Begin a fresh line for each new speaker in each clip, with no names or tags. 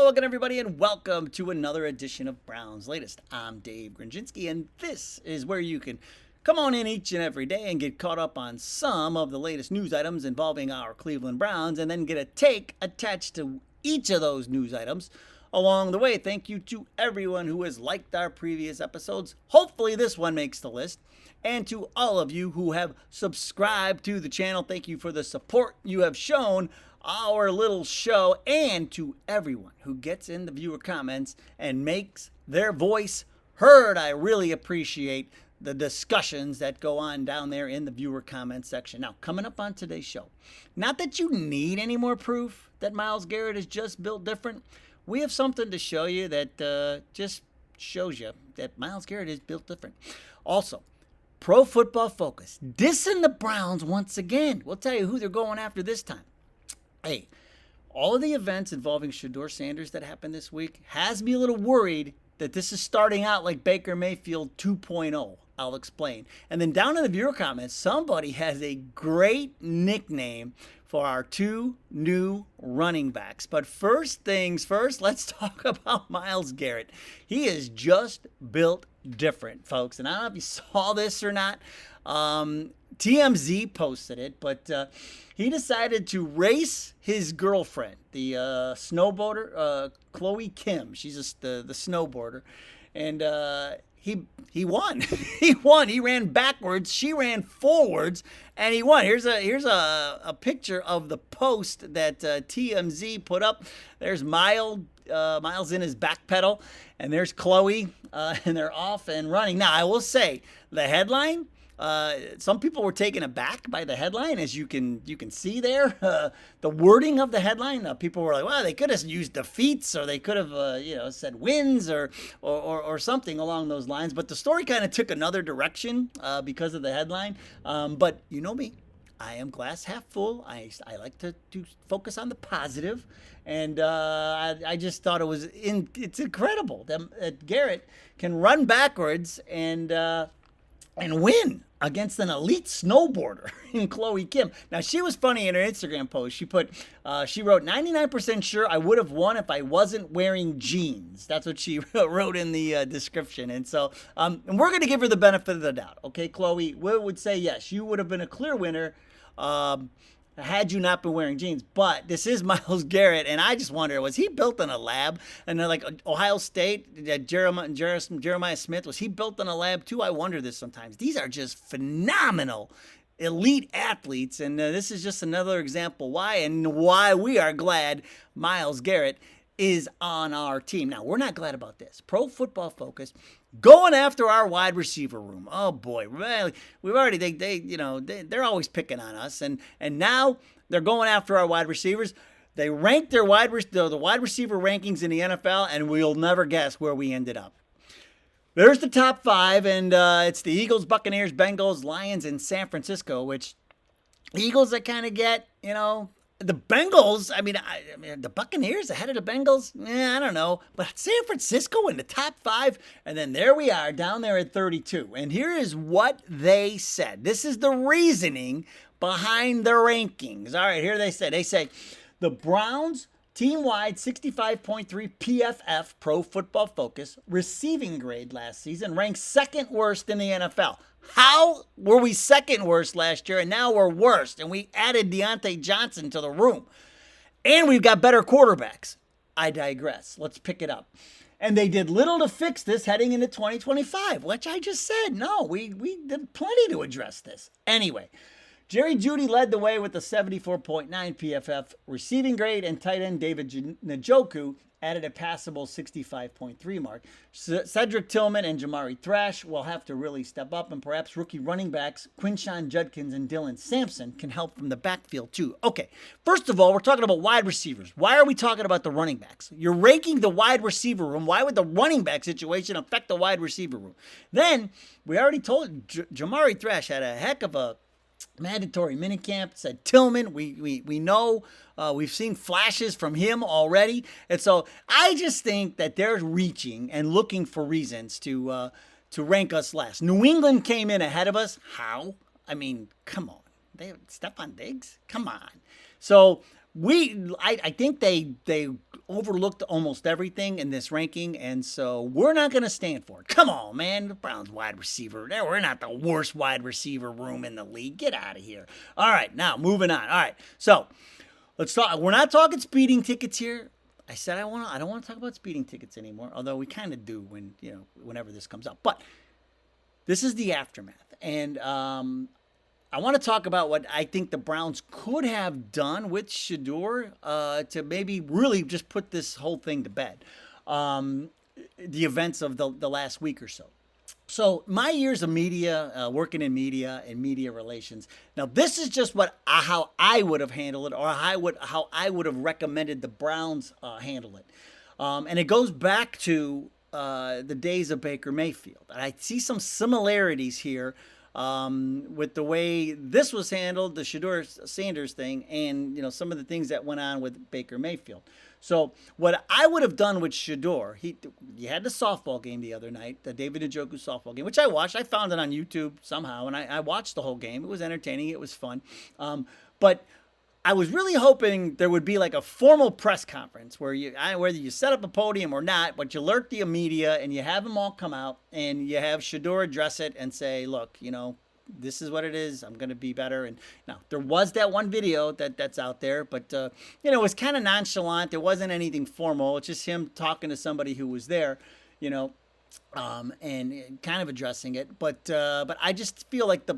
Hello again, everybody, and welcome to another edition of Brown's Latest. I'm Dave Grendzynski, and this is where you can come on in each and every day and get caught up on some of the latest news items involving our Cleveland Browns, and then get a take attached to each of those news items along the way. Thank you to everyone who has liked our previous episodes. Hopefully this one makes the list. And to all of you who have subscribed to the channel, thank you for the support you have shown our little show, and to everyone who gets in the viewer comments and makes their voice heard. I really appreciate the discussions that go on down there in the viewer comment section. Now, coming up on today's show, not that you need any more proof that Myles Garrett is just built different. We have something to show you that just shows you that Myles Garrett is built different. Also, Pro Football Focus dissing the Browns once again. We'll tell you who they're going after this time. Hey, all of the events involving Shedeur Sanders that happened this week has me a little worried that this is starting out like Baker Mayfield 2.0. I'll explain. And then down in the viewer comments, somebody has a great nickname for our two new running backs. But first things first, let's talk about Myles Garrett. He is just built different, folks. And I don't know if you saw this or not. TMZ posted it, but he decided to race his girlfriend, the snowboarder, Chloe Kim. She's the snowboarder. And he won. He won. He ran backwards. She ran forwards, and he won. Here's a picture of the post that TMZ put up. There's Myles in his back pedal, and there's Chloe, and they're off and running. Now, I will say, the headline, some people were taken aback by the headline, as you can see there. The wording of the headline, people were like, well, they could have used defeats, or they could have said wins, or something along those lines. But the story kind of took another direction because of the headline. But you know me, I am glass half full. I like to focus on the positive, and I just thought it's incredible that Garrett can run backwards and win against an elite snowboarder in Chloe Kim. Now, she was funny in her Instagram post. She wrote, 99% sure I would have won if I wasn't wearing jeans. That's what she wrote in the description. And so, and we're going to give her the benefit of the doubt. Okay, Chloe, we would say, yes, you would have been a clear winner had you not been wearing jeans. But this is Myles Garrett, and I just wonder, was he built in a lab? And then, like Ohio State, Jeremiah Smith, was he built in a lab too? I wonder this sometimes. These are just phenomenal elite athletes, and this is just another example why we are glad Myles Garrett is on our team. Now, we're not glad about this. Pro Football Focus going after our wide receiver room. Oh boy, we've already they're always picking on us, and now they're going after our wide receivers. They ranked the wide receiver rankings in the NFL, and we'll never guess where we ended up. There's the top five, and it's the Eagles, Buccaneers, Bengals, Lions, and San Francisco. Which Eagles I kind of get, The Bengals, I mean, the Buccaneers ahead of the Bengals? I don't know. But San Francisco in the top five, and then there we are down there at 32. And here is what they said. This is the reasoning behind the rankings. All right, here they said. They say the Browns team-wide 65.3 PFF, Pro Football Focus, receiving grade last season ranked second worst in the NFL. How were we second worst last year, and now we're worst? And we added Deontay Johnson to the room. And we've got better quarterbacks. I digress. Let's pick it up. And they did little to fix this heading into 2025, which I just said. No, we did plenty to address this. Anyway, Jerry Jeudy led the way with the 74.9 PFF receiving grade, and tight end David Njoku added a passable 65.3 mark. Cedric Tillman and Jamari Thrash will have to really step up, and perhaps rookie running backs Quinshon Judkins and Dylan Sampson can help from the backfield too. Okay, first of all, we're talking about wide receivers. Why are we talking about the running backs? You're ranking the wide receiver room. Why would the running back situation affect the wide receiver room? Then, we already told Jamari Thrash had a heck of a mandatory minicamp. Said Tillman, we know, we've seen flashes from him already, and so I just think that they're reaching and looking for reasons to rank us last. New England came in ahead of us. How? I mean, come on, they have Stephon Diggs. Come on. So I think they overlooked almost everything in this ranking, and so we're not going to stand for it. Come on, man. The Browns wide receiver. We're not the worst wide receiver room in the league. Get out of here. All right, now moving on. All right, so let's talk. We're not talking speeding tickets here. I said I don't want to talk about speeding tickets anymore, although we kind of do whenever this comes up. But this is the aftermath, and I want to talk about what I think the Browns could have done with Shedeur to maybe really just put this whole thing to bed. The events of the last week or so. So my years of media, working in media and media relations. Now this is just how I would have handled it, or how I would have recommended the Browns handle it, and it goes back to the days of Baker Mayfield. And I see some similarities here with the way this was handled, the Shedeur Sanders thing, and some of the things that went on with Baker Mayfield. So what I would have done with Shedeur, he had the softball game the other night, the David Njoku softball game, which I watched. I found it on YouTube somehow, and I watched the whole game. It was entertaining. It was fun. But I was really hoping there would be like a formal press conference where whether you set up a podium or not, but you alert the media and you have them all come out and you have Shedeur address it and say, look, this is what it is. I'm going to be better. And now there was that one video that's out there, but it was kind of nonchalant. There wasn't anything formal. It's just him talking to somebody who was there, and kind of addressing it. But I just feel like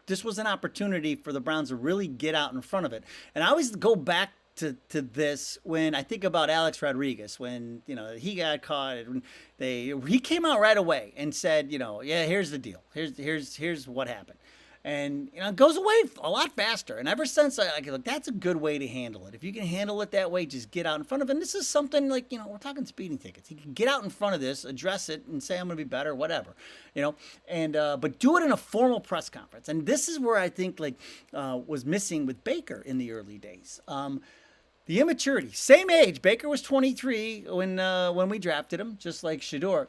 this was an opportunity for the Browns to really get out in front of it. And I always go back to this when I think about Alex Rodriguez, when he got caught, and he came out right away and said, yeah, here's the deal, here's what happened, and it goes away a lot faster. And ever since look, that's a good way to handle it. If you can handle it that way, just get out in front of it. And this is something like we're talking speeding tickets. You can get out in front of this, address it, and say I'm going to be better, whatever, and but do it in a formal press conference. And this is where I think was missing with Baker in the early days. The immaturity, same age. Baker was 23 when we drafted him, just like Shedeur.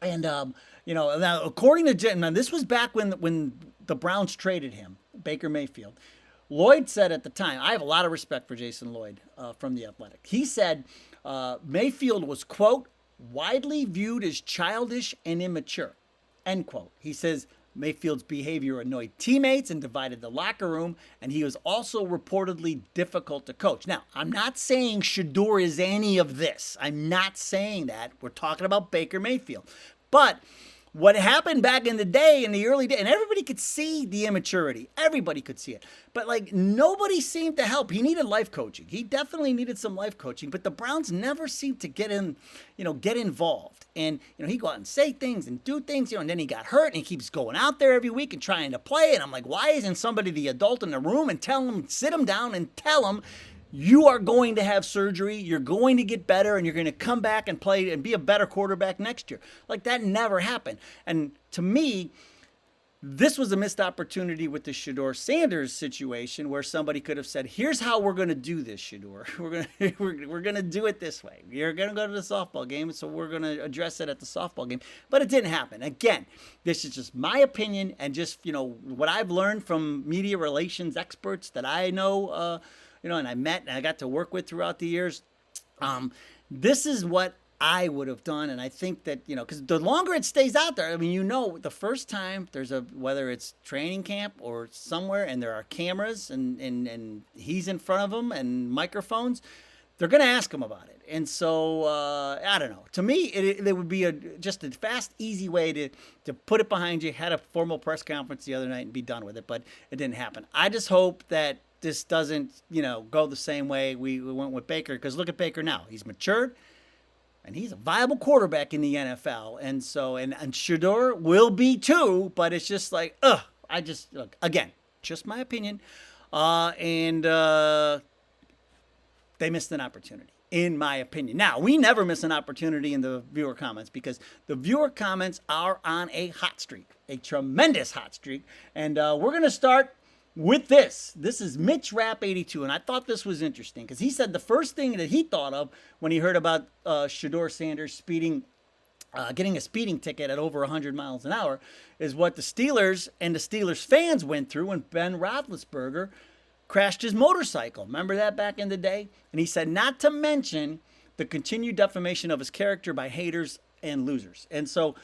And now according to Jen, now this was back when the Browns traded him, Baker Mayfield. Lloyd said at the time, I have a lot of respect for Jason Lloyd from The Athletic. He said Mayfield was, quote, widely viewed as childish and immature, end quote. He says Mayfield's behavior annoyed teammates and divided the locker room, and he was also reportedly difficult to coach. Now, I'm not saying Shedeur is any of this. I'm not saying that. We're talking about Baker Mayfield. But what happened back in the day, in the early day, and everybody could see the immaturity. Everybody could see it. But nobody seemed to help. He needed life coaching. He definitely needed some life coaching, but the Browns never seemed to get involved. And, he'd go out and say things and do things, and then he got hurt and he keeps going out there every week and trying to play. And I'm like, why isn't somebody the adult in the room and sit him down and tell him, you are going to have surgery, you're going to get better, and you're going to come back and play and be a better quarterback next year. That never happened. And to me, this was a missed opportunity with the Shedeur Sanders situation, where somebody could have said, here's how we're going to do this, Shedeur. We're going to do it this way. You're going to go to the softball game, so we're going to address it at the softball game. But it didn't happen. Again, this is just my opinion and just, what I've learned from media relations experts that I know, and I met and I got to work with throughout the years. This is what I would have done. And I think that, because the longer it stays out there, the first time whether it's training camp or somewhere and there are cameras and he's in front of them and microphones, they're going to ask him about it. And so, I don't know. To me, it would be just a fast, easy way to put it behind you. Had a formal press conference the other night and be done with it, but it didn't happen. I just hope that this doesn't, go the same way we went with Baker, because look at Baker now. He's matured, and he's a viable quarterback in the NFL. And so, and Shedeur will be too, but it's just look, again, just my opinion. And they missed an opportunity, in my opinion. Now, we never miss an opportunity in the viewer comments, because the viewer comments are on a hot streak, a tremendous hot streak. And we're going to start with this. This is Mitch Rapp 82, and I thought this was interesting because he said the first thing that he thought of when he heard about Shedeur Sanders getting a speeding ticket at over 100 miles an hour is what the Steelers and the Steelers fans went through when Ben Roethlisberger crashed his motorcycle. Remember that back in the day? And he said, not to mention the continued defamation of his character by haters and losers. And so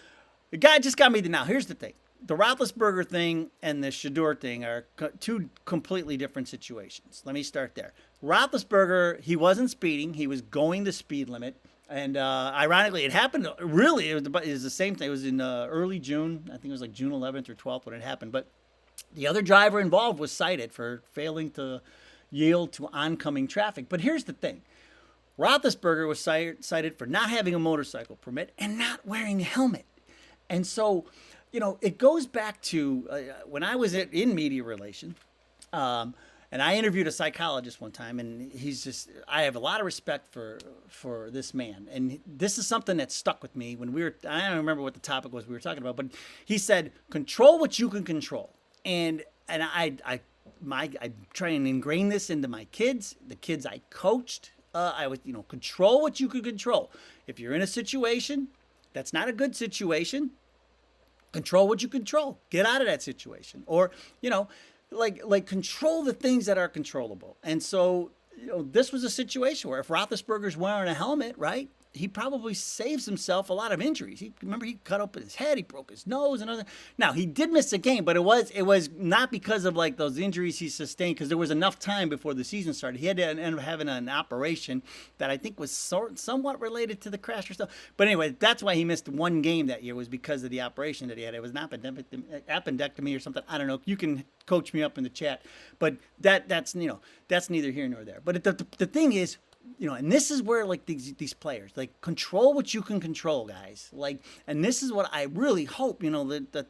the guy just got me to now. Here's the thing. The Roethlisberger thing and the Shador thing are two completely different situations. Let me start there. Roethlisberger, he wasn't speeding. He was going the speed limit. And ironically, it happened, really, it was the same thing. It was in early June. I think it was like June 11th or 12th when it happened. But the other driver involved was cited for failing to yield to oncoming traffic. But here's the thing. Roethlisberger was cited for not having a motorcycle permit and not wearing a helmet. And so, it goes back to when I was in media relations, and I interviewed a psychologist one time, and I have a lot of respect for this man. And this is something that stuck with me when I don't remember what the topic was we were talking about, but he said, control what you can control. And I try and ingrain this into my kids, the kids I coached. I would, control what you can control. If you're in a situation that's not a good situation, control what you control. Get out of that situation. Or, like control the things that are controllable. And so, this was a situation where if Roethlisberger's wearing a helmet, right, he probably saves himself a lot of injuries. Remember, he cut open his head, he broke his nose, and other. Now, he did miss a game, but it was not because of like those injuries he sustained, because there was enough time before the season started. He had to end up having an operation that I think was somewhat related to the crash or stuff. But anyway, that's why he missed one game that year, was because of the operation that he had. It was an appendectomy or something. I don't know. You can coach me up in the chat, but that's neither here nor there. But the thing is, and this is where like these players, like, control what you can control, guys. Like, and this is what I really hope, that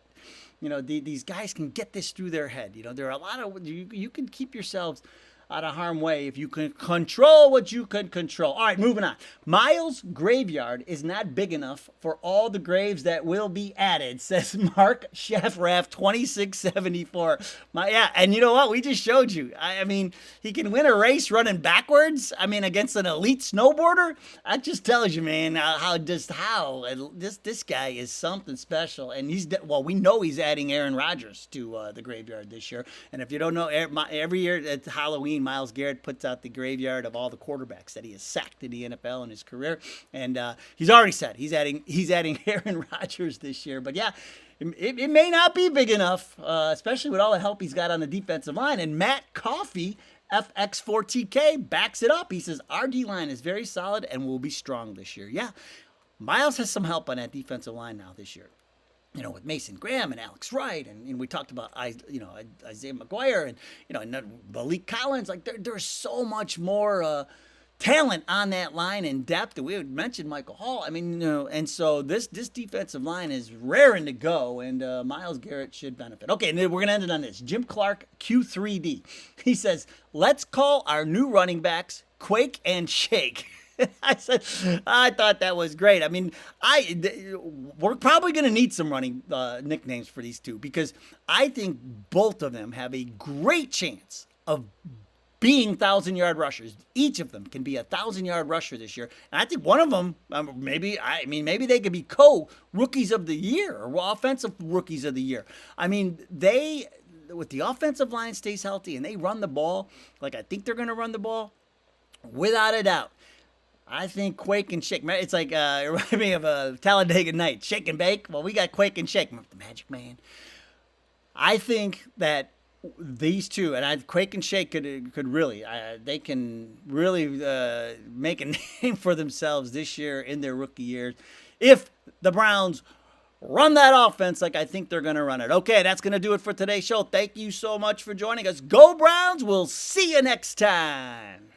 these guys can get this through their head. There are a lot of, you can keep yourselves out of harm's way if you can control what you can control. All right, moving on. Myles' graveyard is not big enough for all the graves that will be added, says Mark Shafraff, 2674. And you know what? We just showed you. I mean, he can win a race running backwards. I mean, against an elite snowboarder. That just tells you, man, how this guy is something special. And we know he's adding Aaron Rodgers to the graveyard this year. And if you don't know, every year at Halloween, Myles Garrett puts out the graveyard of all the quarterbacks that he has sacked in the NFL in his career, and he's already said he's adding Aaron Rodgers this year. But yeah, it may not be big enough, especially with all the help he's got on the defensive line. And Matt Coffey, FX4TK, backs it up. He says our D-line is very solid and will be strong this year. Yeah, Myles has some help on that defensive line now this year. With Mason Graham and Alex Wright, and we talked about, Isaiah McGuire and Malik Collins. Like, there's so much more talent on that line and depth. We had mentioned Michael Hall. I mean, and so this defensive line is raring to go, and Myles Garrett should benefit. Okay, and then we're gonna end it on this. Jim Clark, Q3D. He says, "Let's call our new running backs Quake and Shake." I thought that was great. I mean, we're probably going to need some running nicknames for these two, because I think both of them have a great chance of being 1,000-yard rushers. Each of them can be a 1,000-yard rusher this year. And I think one of them, maybe they could be co-rookies of the year or offensive rookies of the year. I mean, with the offensive line stays healthy and they run the ball like I think they're going to run the ball, without a doubt. I think Quake and Shake. It's like, it reminds me of a Talladega Night. Shake and bake. Well, we got Quake and Shake. The Magic Man. I think that these two, and Quake and Shake could really, they can really make a name for themselves this year in their rookie years, if the Browns run that offense like I think they're going to run it. Okay, that's going to do it for today's show. Thank you so much for joining us. Go Browns. We'll see you next time.